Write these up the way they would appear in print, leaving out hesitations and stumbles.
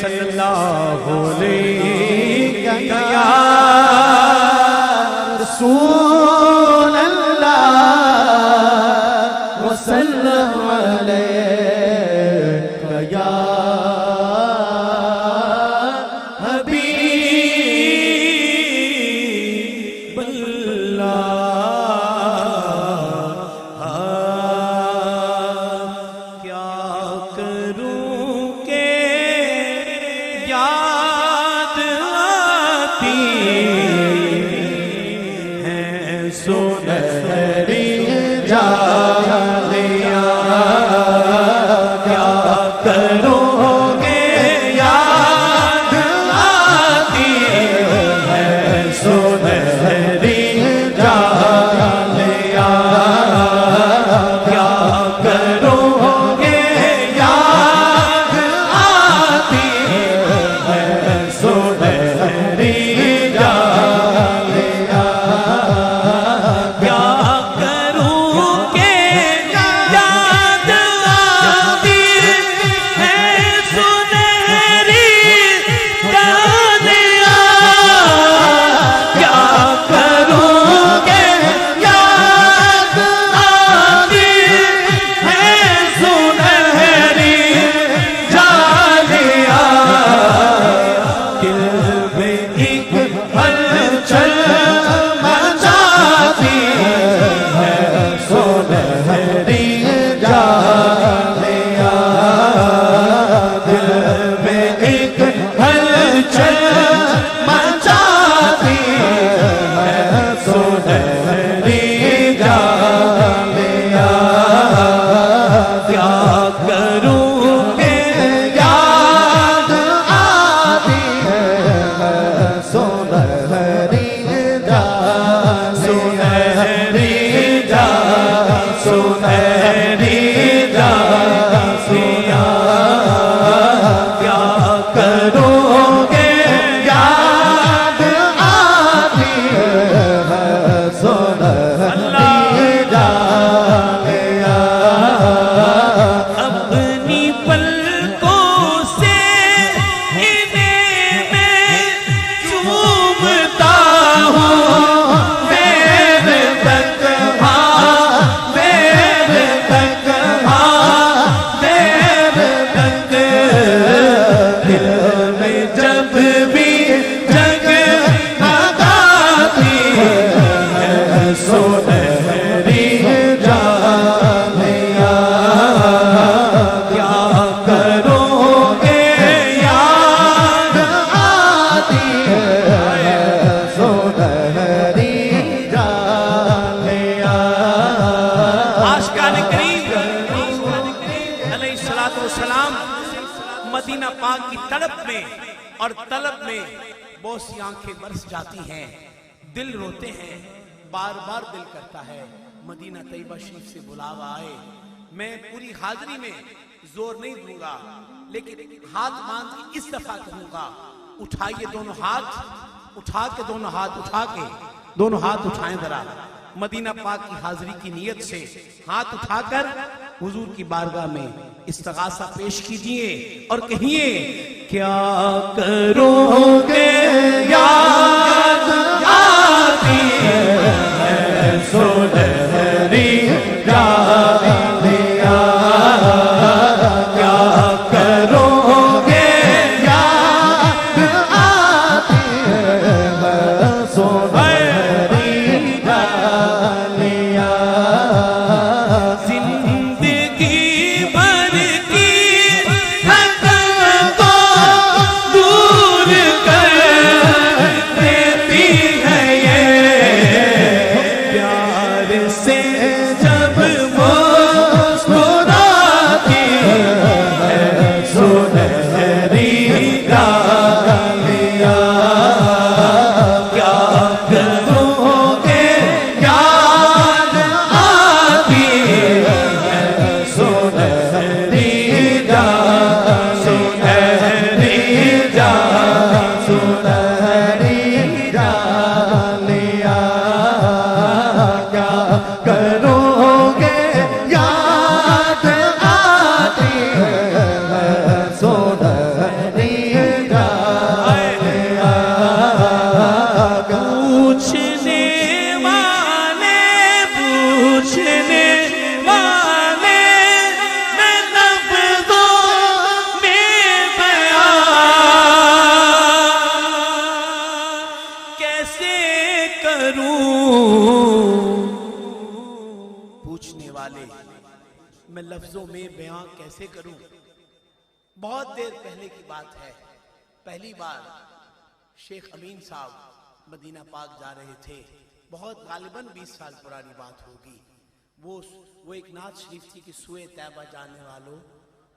सल्लल्लाहु अलैहि या रसूल अल्लाह वसल्लम अलैका या हबीब अल्लाह। क्या करूं के याद आती है सुनहरी जालियां, क्या करोगे याद आती है सुनहरी जालियां, क्या करोगे याद आती है सुनहरी जालियां, क्या करूं के याद आती है सुनहरी डालियां, क्या करूं के याद आती है सुनहरी डालियां। दिल में एक हलचल मचाती है सुनहरी जालियां, दिल में एक हलचल मचाती है सुनहरी जालियां, क्या करूं के याद आती है सुनहरी जालियां, सुनहरी जालियां, क्या करोगे याद आती है सुनहरी जालियां, अपनी पलकों से इन्हें मैं चूमता हूँ, देर तक हाँ, देर तक हाँ, देर तक दिल में जब भी जगमगाती है सुनहरी जालियां, क्या करोगे याद आती है सुनहरी जालियां। आशिकान करीम अलैहिस्सलातु वस्सलाम मदीना पाक की तड़प में और तलब में बहुत सी आंखें बरस जाती हैं, दिल रोते हैं, बार बार दिल करता है मदीना तैयबा शरीफ से बुलावा आए। मैं पूरी हाजिरी में जोर नहीं दूंगा, लेकिन हाथ बांध के इस दफा कहूंगा, उठाइए दोनों हाथ, उठा के दोनों हाथ उठा के दोनों हाथ उठाएं जरा, मदीना पाक की हाजिरी की नीयत से हाथ उठाकर हुजूर की बारगाह में इस्तिगासा पेश कीजिए और कहिए, क्या करोगे याद आती है सुनहरी जालियां, क्या करोगे याद आती है सुनहरी जालियां, जिंदगी भर की थकन को दूर कर लफ्जों में बयां कैसे करूं। बहुत देर पहले की बात है, पहली बार शेख अमीन साहब मदीना पाक जा रहे थे। बहुत गालिबन 20 साल पुरानी बात होगी। वो एक नात शरीफ थी कि सुए तैबा जाने वालों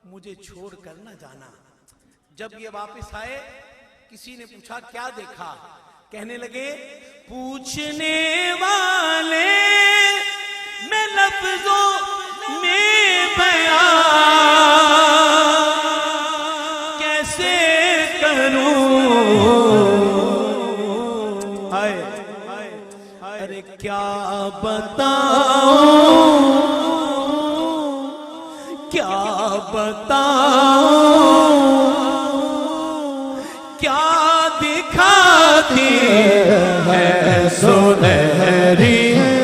मुझे छोड़ कर न जाना। जब ये वापस आए, किसी ने पूछा क्या देखा, कहने लगे पूछने वाले मैं लफ्जों में बयां कैसे करूं। हाय अरे क्या बताऊं, क्या बताऊं, क्या दिखाती है सुनहरी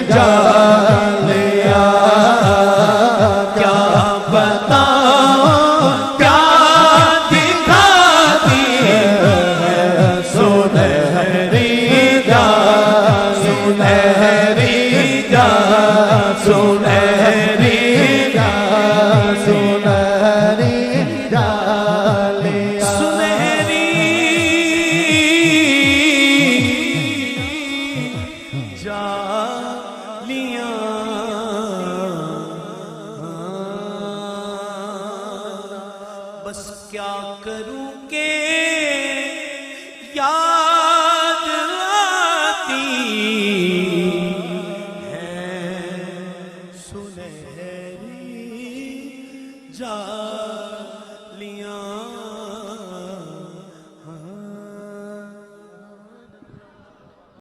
जालियां। क्या बताऊं, क्या दिखाती है सुनहरी जालियां, सुनहरी जालियां, सुनहरी जालियां, सुनहरी जालियां, सुनहरी जालियां। बस क्या करूं के याद आती है सुनहरी जालियां।